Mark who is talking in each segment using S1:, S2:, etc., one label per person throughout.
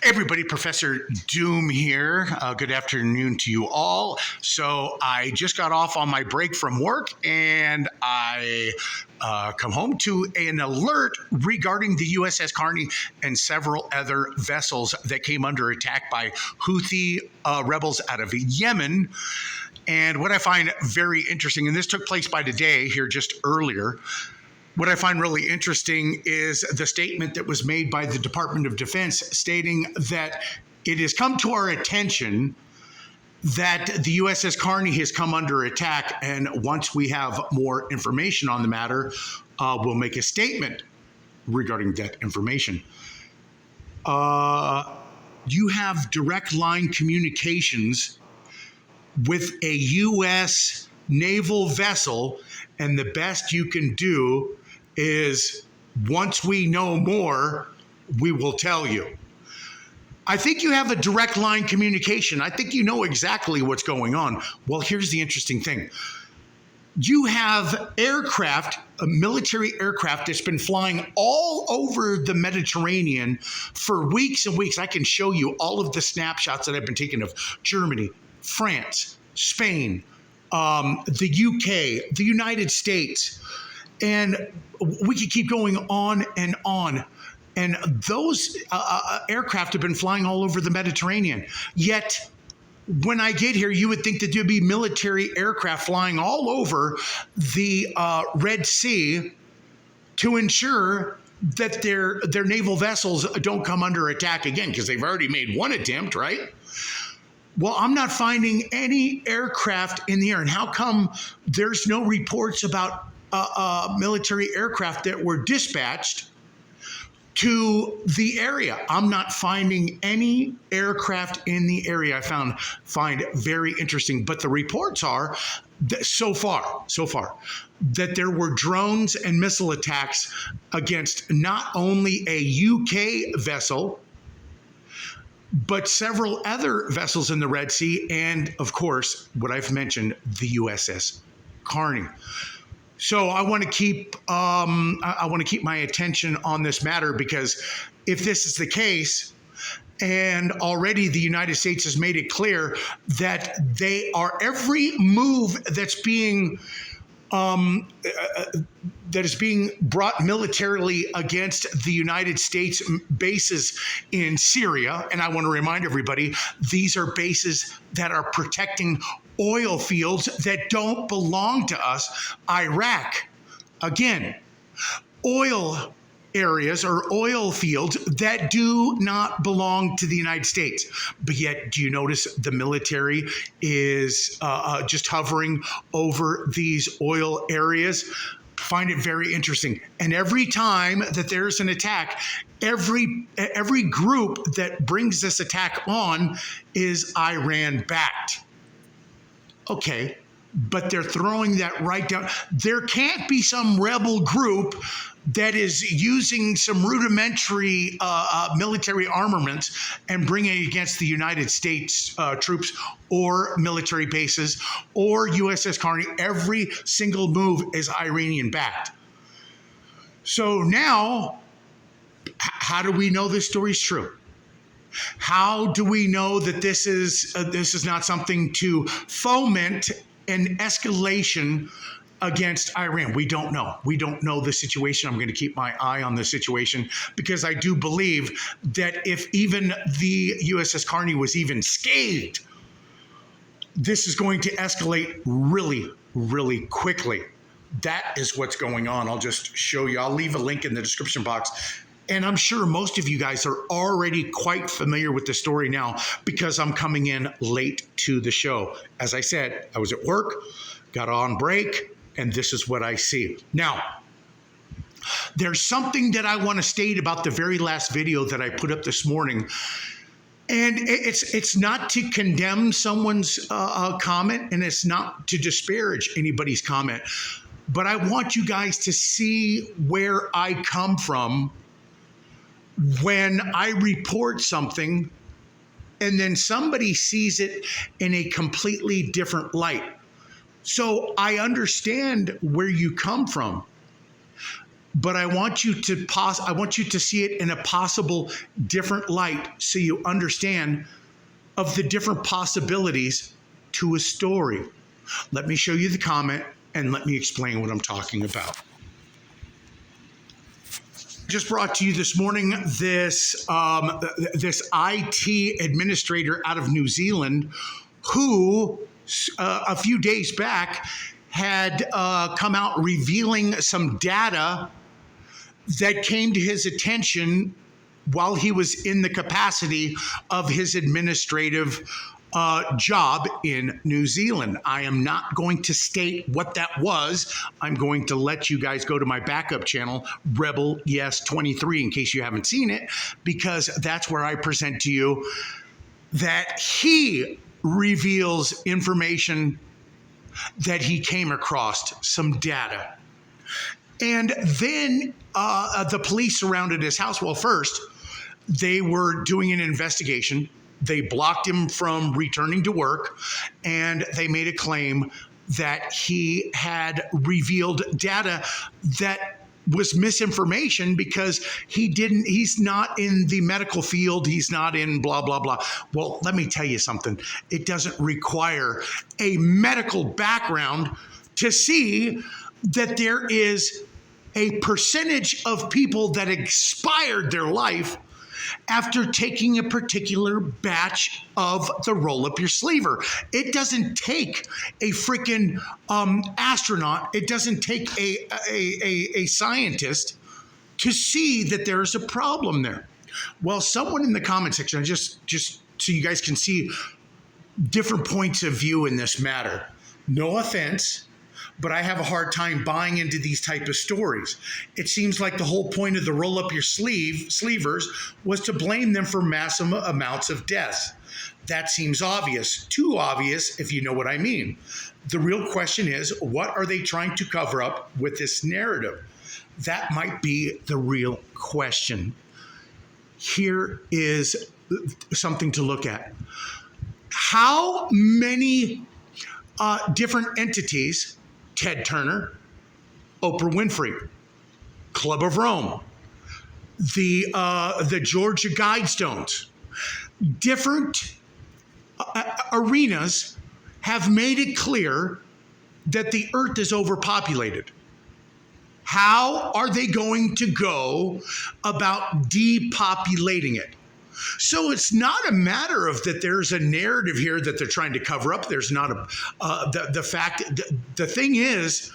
S1: Everybody, Professor Doom here. Good afternoon to you all. So I just got off on my break from work and I come home to an alert regarding the USS Carney and several other vessels that came under attack by Houthi rebels out of Yemen. And what I find very interesting, and this took place by today here just earlier, what I find really interesting is the statement that was made by the Department of Defense stating that it has come to our attention that the USS Carney has come under attack, and once we have more information on the matter, we'll make a statement regarding that information. You have direct line communications with a U.S. naval vessel, and the best you can do is once we know more, we will tell you. I think you have a direct line communication. I think you know exactly what's going on. Well, here's the interesting thing. You have aircraft, a military aircraft that's been flying all over the Mediterranean for weeks and weeks. I can show you all of the snapshots that I've been taking of Germany, France, Spain, the UK, the United States, and we could keep going on and on. And those aircraft have been flying all over the Mediterranean. Yet, when I get here, you would think that there'd be military aircraft flying all over the Red Sea to ensure that their naval vessels don't come under attack again, because they've already made one attempt, right? Well, I'm not finding any aircraft in the air. And how come there's no reports about military aircraft that were dispatched to the area? I'm not finding any aircraft in the area. I find very interesting. But the reports are that so far, that there were drones and missile attacks against not only a UK vessel, but several other vessels in the Red Sea, and of course, what I've mentioned, the USS Carney. So I want to keep my attention on this matter, because if this is the case, and already the United States has made it clear that they are every move that's being that is being brought militarily against the United States bases in Syria. And I want to remind everybody, these are bases that are protecting oil fields that don't belong to us. Iraq, again, oil areas or oil fields that do not belong to the United States. But yet, do you notice the military is just hovering over these oil areas? Find it very interesting. And every time that there's an attack, every group that brings this attack on is Iran backed. Okay, but they're throwing that right down. There can't be some rebel group that is using some rudimentary military armaments and bringing it against the United States troops or military bases or USS Carney. Every single move is Iranian-backed. So now, how do we know this story's true? How do we know that this is not something to foment an escalation against Iran? We don't know. We don't know the situation. I'm going to keep my eye on the situation, because I do believe that if even the USS Carney was even scathed, this is going to escalate really, really quickly. That is what's going on. I'll just show you. I'll leave a link in the description box. And I'm sure most of you guys are already quite familiar with the story now, because I'm coming in late to the show. As I said, I was at work, got on break, and this is what I see. Now, there's something that I want to state about the very last video that I put up this morning. And it's not to condemn someone's comment, and it's not to disparage anybody's comment. But I want you guys to see where I come from when I report something and then somebody sees it in a completely different light. So I understand where you come from. but I want you to see it in a possible different light so you understand of the different possibilities to a story. Let me show you the comment and let me explain what I'm talking about. Just brought to you this morning this IT administrator out of New Zealand who a few days back had come out revealing some data that came to his attention while he was in the capacity of his administrative job in New Zealand. I am not going to state what that was. I'm going to let you guys go to my backup channel, Rebel Yes 23, in case you haven't seen it, because that's where I present to you that he reveals information that he came across, some data. And then the police surrounded his house. Well, first, they were doing an investigation. They blocked him from returning to work, and they made a claim that he had revealed data that was misinformation because he's not in the medical field. He's not in blah, blah, blah. Well, let me tell you something. It doesn't require a medical background to see that there is a percentage of people that expired their life after taking a particular batch of the roll up your sleever. It doesn't take a freaking astronaut. It doesn't take a scientist to see that there's a problem there. Well, someone in the comment section, just so you guys can see different points of view in this matter. No offense, but I have a hard time buying into these type of stories. It seems like the whole point of the roll up your sleevers was to blame them for massive amounts of deaths. That seems obvious, too obvious if you know what I mean. The real question is, what are they trying to cover up with this narrative? That might be the real question. Here is something to look at. How many different entities, Ted Turner, Oprah Winfrey, Club of Rome, the Georgia Guidestones, different arenas have made it clear that the earth is overpopulated. How are they going to go about depopulating it? So it's not a matter of that there's a narrative here that they're trying to cover up. There's not the thing is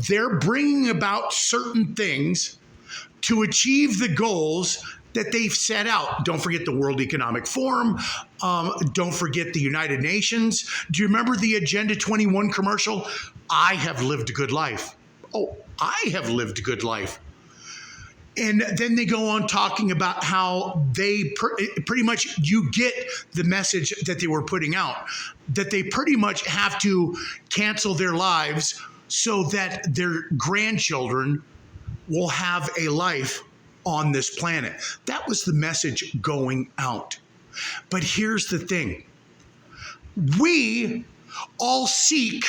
S1: they're bringing about certain things to achieve the goals that they've set out. Don't forget the World Economic Forum. Don't forget the United Nations. Do you remember the Agenda 21 commercial? I have lived a good life. Oh, I have lived a good life. And then they go on talking about how they pretty much, you get the message that they were putting out, that they pretty much have to cancel their lives so that their grandchildren will have a life on this planet. That was the message going out. But here's the thing. We all seek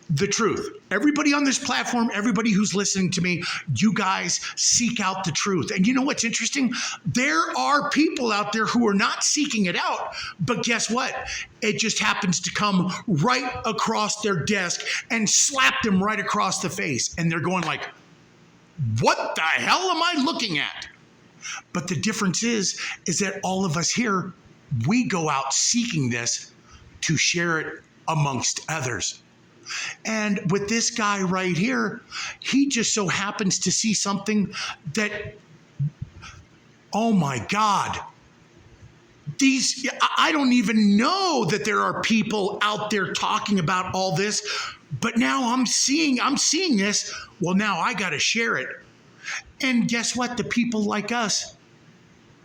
S1: the truth. Everybody on this platform, everybody who's listening to me, you guys seek out the truth. And you know what's interesting? There are people out there who are not seeking it out, but guess what? It just happens to come right across their desk and slap them right across the face. And they're going like, what the hell am I looking at? But the difference is that all of us here, we go out seeking this to share it amongst others. And with this guy right here, he just so happens to see something that, oh my God, I don't even know that there are people out there talking about all this, but now I'm seeing this. Well, now I got to share it. And guess what? The people like us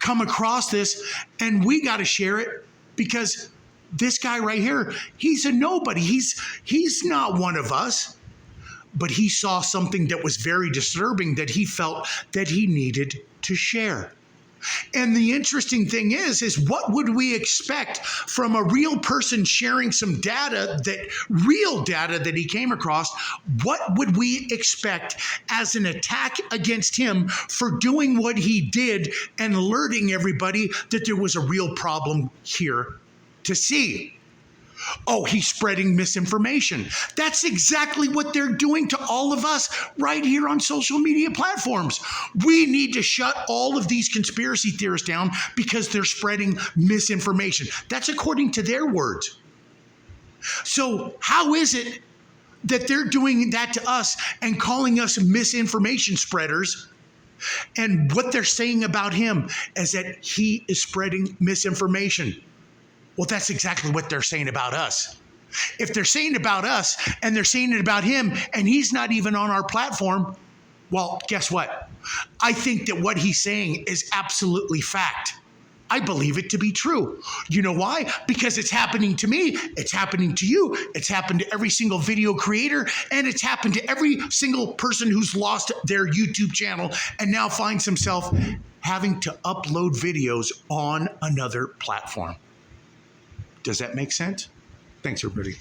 S1: come across this and we got to share it because this guy right here, he's a nobody. He's not one of us, but he saw something that was very disturbing that he felt that he needed to share. And the interesting thing is what would we expect from a real person sharing some real data that he came across? What would we expect as an attack against him for doing what he did and alerting everybody that there was a real problem here to see? Oh, he's spreading misinformation. That's exactly what they're doing to all of us right here on social media platforms. We need to shut all of these conspiracy theorists down because they're spreading misinformation. That's according to their words. So how is it that they're doing that to us and calling us misinformation spreaders? And what they're saying about him is that he is spreading misinformation. Well, that's exactly what they're saying about us. If they're saying about us and they're saying it about him and he's not even on our platform, well, guess what? I think that what he's saying is absolutely fact. I believe it to be true. You know why? Because it's happening to me. It's happening to you. It's happened to every single video creator, and it's happened to every single person who's lost their YouTube channel and now finds himself having to upload videos on another platform. Does that make sense? Thanks, everybody.